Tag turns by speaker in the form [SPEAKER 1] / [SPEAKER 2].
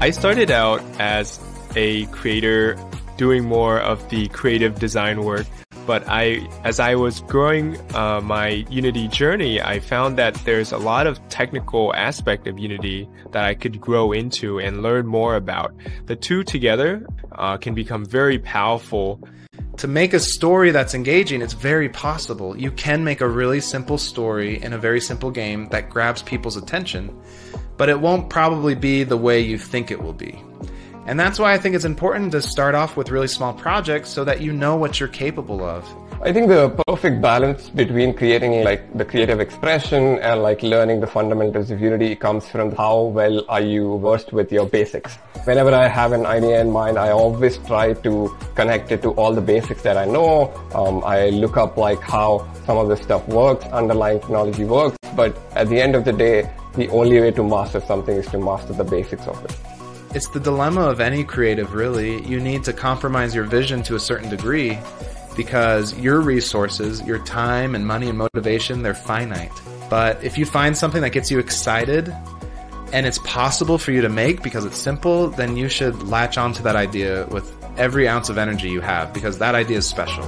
[SPEAKER 1] I started out as a creator doing more of the creative design work, but as I was growing my Unity journey, I found that there's a lot of technical aspect of Unity that I could grow into and learn more about. The two together can become very powerful.
[SPEAKER 2] To make a story that's engaging, it's very possible. You can make a really simple story in a very simple game that grabs people's attention, but it won't probably be the way you think it will be. And that's why I think it's important to start off with really small projects so that you know what you're capable of.
[SPEAKER 3] I think the perfect balance between creating like the creative expression and like learning the fundamentals of Unity comes from how well are you versed with your basics. Whenever I have an idea in mind, I always try to connect it to all the basics that I know. I look up like how some of the stuff works, underlying technology works, but at the end of the day, the only way to master something is to master the basics of it.
[SPEAKER 2] It's the dilemma of any creative, really. You need to compromise your vision to a certain degree because your resources, your time and money and motivation, they're finite. But if you find something that gets you excited and it's possible for you to make because it's simple, then you should latch onto that idea with every ounce of energy you have because that idea is special.